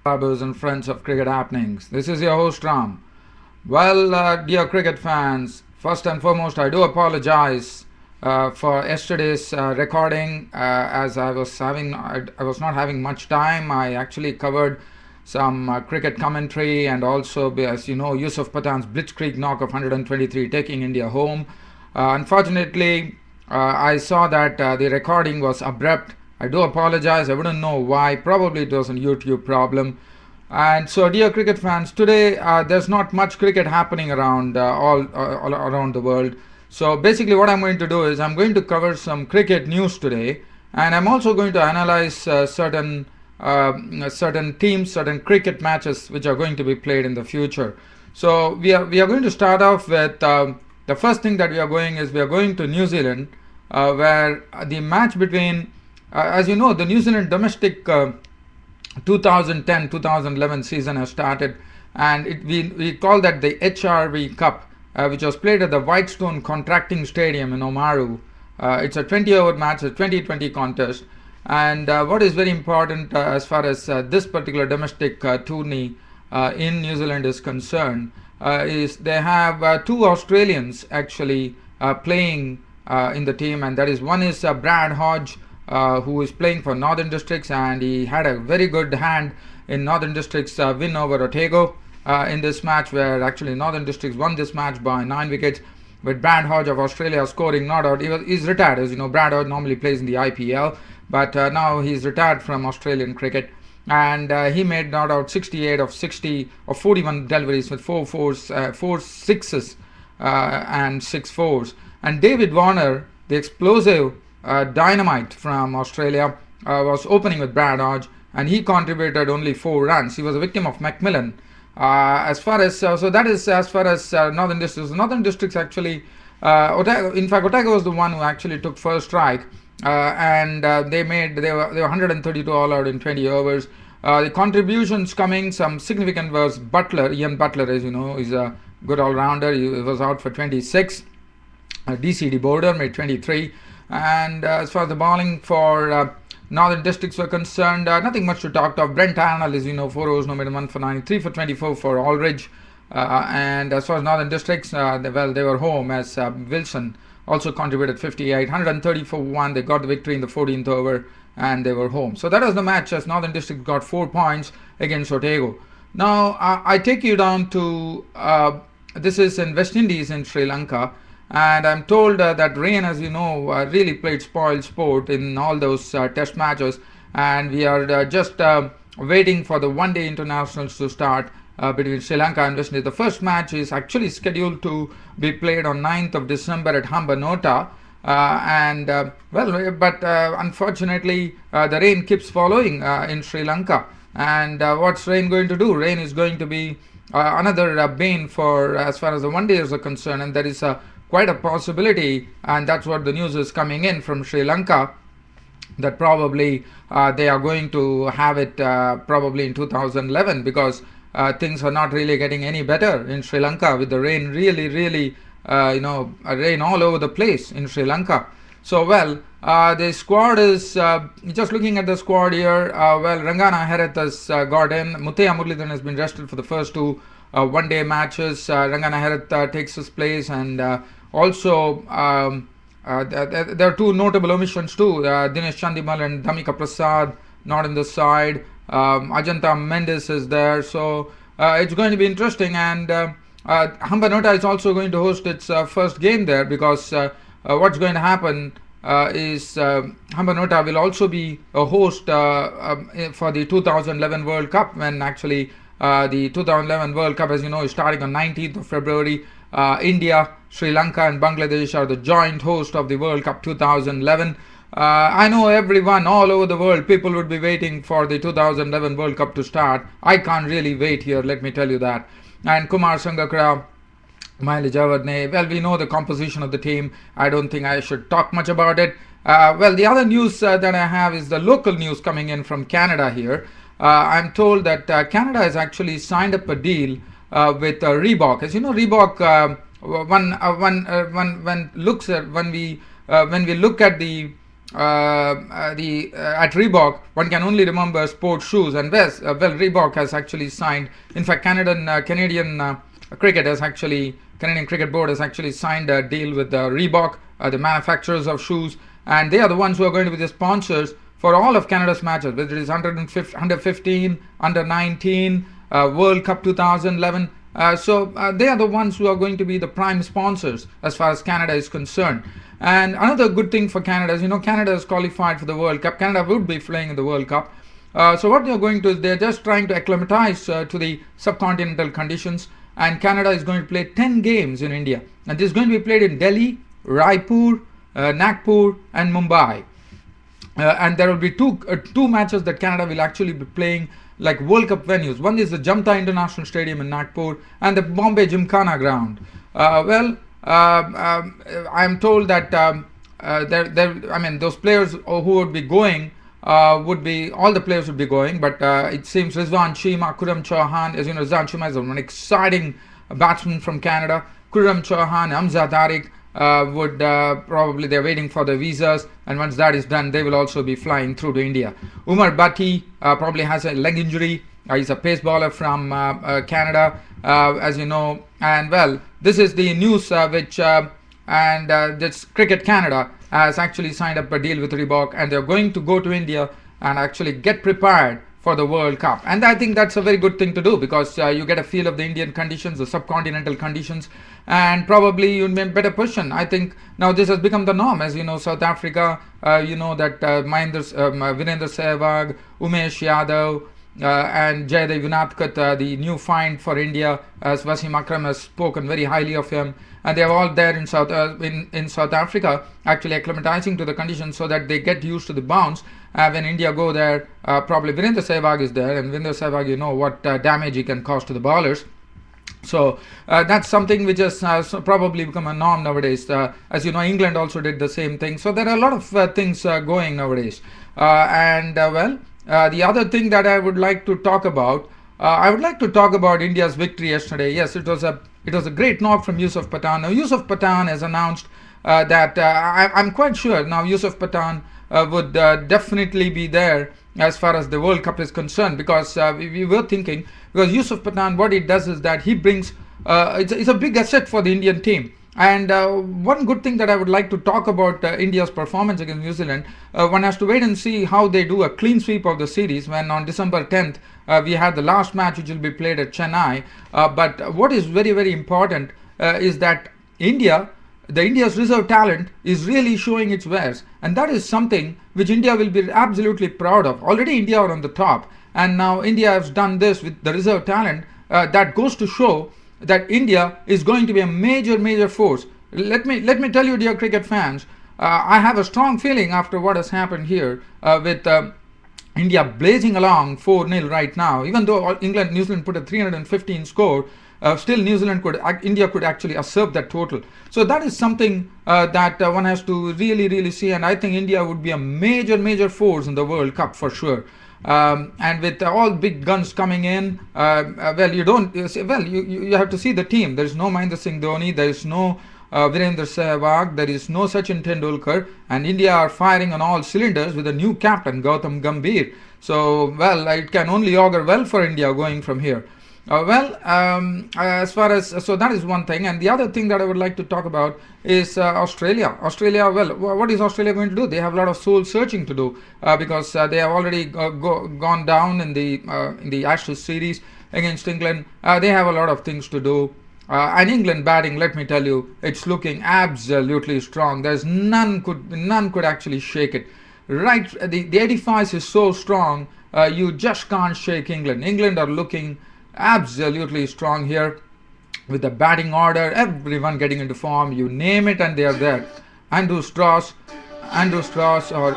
subscribers and friends of Cricket Happenings. This is your host Ram. Dear cricket fans, first and foremost, I do apologize for yesterday's recording, as I was not having much time. I actually covered some cricket commentary and also, as you know, Yusuf Pathan's blitzkrieg knock of 123 taking India home. Unfortunately, I saw that the recording was abrupt. I do apologize. I wouldn't know why. Probably it was a YouTube problem. And so, dear cricket fans, today there's not much cricket happening around all around the world. So basically, what I'm going to do is I'm going to cover some cricket news today, and I'm also going to analyze certain teams, certain cricket matches which are going to be played in the future. So we are going to start off with the first thing that we are going to New Zealand, where the match between as you know, the New Zealand domestic 2010-2011 season has started, and we call that the HRV Cup, which was played at the Whitestone Contracting Stadium in Oamaru. It's a 20-over match, a 2020 contest, and what is very important as far as this particular domestic tourney in New Zealand is concerned is they have two Australians actually playing in the team, and that is one is Brad Hodge, who is playing for Northern Districts, and he had a very good hand in Northern Districts' win over Otago in this match, where actually Northern Districts won this match by 9 wickets, with Brad Hodge of Australia scoring not out. He's retired, as you know. Brad Hodge normally plays in the IPL, but now he's retired from Australian cricket, and he made not out 68 of 60 of 41 deliveries with 4 sixes and 6 fours. And David Warner, the explosive dynamite from Australia, was opening with Brad Hodge, and he contributed only 4 runs. He was a victim of Macmillan. As far as Northern Districts. Northern Districts actually, Otago was the one who actually took first strike, and they were 132 all out in 20 overs. The contributions coming, some significant was Butler. Ian Butler, as you know, is a good all-rounder. He was out for 26. DCD Border made 23. And as far as the bowling for Northern Districts were concerned, nothing much to talk of. Brent Arnold, as you know, 4 overs, no made 1 for 93 for 24 for Aldridge. And as far as Northern Districts, they were home, as Wilson also contributed 58, 130 for 1. They got the victory in the 14th over, and they were home. So that was the match, as Northern Districts got 4 points against Otago. Now, I take you down to, this is in West Indies in Sri Lanka. And I'm told that rain, as you know, really played spoil sport in all those test matches, and we are just waiting for the one-day internationals to start between Sri Lanka and West Indies. The first match is actually scheduled to be played on 9th of December at Hambantota, but unfortunately the rain keeps following in Sri Lanka. And what's rain going to do? Rain is going to be another bane for as far as the one-days are concerned, and there is quite a possibility, and that's what the news is coming in from Sri Lanka, that probably they are going to have it probably in 2011, because things are not really getting any better in Sri Lanka, with the rain really rain all over the place in Sri Lanka. So the squad is just looking at the squad here. Rangana Herath has got in. Muthaiya Muralidharan has been rested for the first 2 one-day matches. Rangana Herath takes his place, and also there are 2 notable omissions too. Dinesh Chandimal and Dhamika Prasad not in the side. Ajanta Mendes is there, so it's going to be interesting. And Hambantota is also going to host its first game there, because what's going to happen is Hambantota will also be a host for the 2011 World Cup, when actually the 2011 World Cup, as you know, is starting on 19th of February. India, Sri Lanka and Bangladesh are the joint host of the World Cup 2011. I know everyone all over the world, people would be waiting for the 2011 World Cup to start. I can't really wait here, let me tell you that. And Kumar Sangakkara, Miley Javadne, we know the composition of the team. I don't think I should talk much about it. The other news that I have is the local news coming in from Canada here. I'm told that Canada has actually signed up a deal with Reebok. As you know, Reebok, when we look at the at Reebok, one can only remember sports shoes, and Reebok has actually signed. In fact, Canadian cricket has actually Canadian Cricket Board has actually signed a deal with Reebok, the manufacturers of shoes, and they are the ones who are going to be the sponsors for all of Canada's matches, whether it is under 15, under 19, World Cup 2011. They are the ones who are going to be the prime sponsors as far as Canada is concerned. And another good thing for Canada is, Canada is qualified for the World Cup. Canada would be playing in the World Cup. So what they're going to is they're just trying to acclimatize to the subcontinental conditions. And Canada is going to play 10 games in India. And this is going to be played in Delhi, Raipur, Nagpur, and Mumbai. And there will be two matches that Canada will actually be playing like World Cup venues. One is the Jamta International Stadium in Nagpur and the Bombay Gymkhana ground. I am told that those players who would be going all the players would be going, but it seems Rizwan Cheema, Khurram Chauhan, as you know, Rizwan Cheema is an exciting batsman from Canada. Khurram Chauhan, Hamza Tariq would probably, they're waiting for the visas, and once that is done, they will also be flying through to India. Umar Bhatti probably has a leg injury. He's a pace bowler from Canada, as you know. And well, this is the news this Cricket Canada has actually signed up a deal with Reebok, and they're going to go to India and actually get prepared for the World Cup. And I think that's a very good thing to do, because you get a feel of the Indian conditions, the subcontinental conditions, and probably you'll be in better position. I think now this has become the norm. As you know, South Africa, that Virendra Sehwag, Umesh Yadav, and Jaydev Unadkat, the new find for India, as Wasim Akram has spoken very highly of him, and they are all there in South Africa, actually acclimatizing to the conditions so that they get used to the bounce. When India go there, probably Virendra Sehwag is there, and Virendra Sehwag, you know what damage he can cause to the bowlers. So that's something which has probably become a norm nowadays. As you know, England also did the same thing. So there are a lot of things going nowadays. The other thing that I would like to talk about, India's victory yesterday. Yes, it was a great knock from Yusuf Pathan. Now, Yusuf Pathan has announced that I'm quite sure now Yusuf Pathan would definitely be there as far as the World Cup is concerned, because we were thinking, because Yusuf Pathan, what he does is that he brings, it's a big asset for the Indian team. And one good thing that I would like to talk about India's performance against New Zealand, one has to wait and see how they do a clean sweep of the series, when on December 10th we had the last match which will be played at Chennai. But what is very, very important is that India's reserve talent is really showing its wares, and that is something which India will be absolutely proud of. Already India are on the top, and now India has done this with the reserve talent. That goes to show that India is going to be a major force. Let me tell you, dear cricket fans, I have a strong feeling after what has happened here with India blazing along 4-0 right now. Even though New Zealand put a 315 score, still India could actually usurp that total. So that is something that one has to really see, and I think India would be a major force in the World Cup for sure. And with all big guns coming in, you have to see the team. There is no Mahendra Singh Dhoni, there is no Virendra Sehwag, there is no Sachin Tendulkar, and India are firing on all cylinders with a new captain, Gautam Gambhir. So, it can only augur well for India going from here. So that is one thing, and the other thing that I would like to talk about is Australia. What is Australia going to do? They have a lot of soul searching to do because they have already gone down in the Ashes series against England. They have a lot of things to do. And England batting, let me tell you, it's looking absolutely strong. There's none could actually shake it. Right, the edifice is so strong, you just can't shake England. England are looking absolutely strong here with the batting order, everyone getting into form, you name it, and they are there. Andrew Strauss, or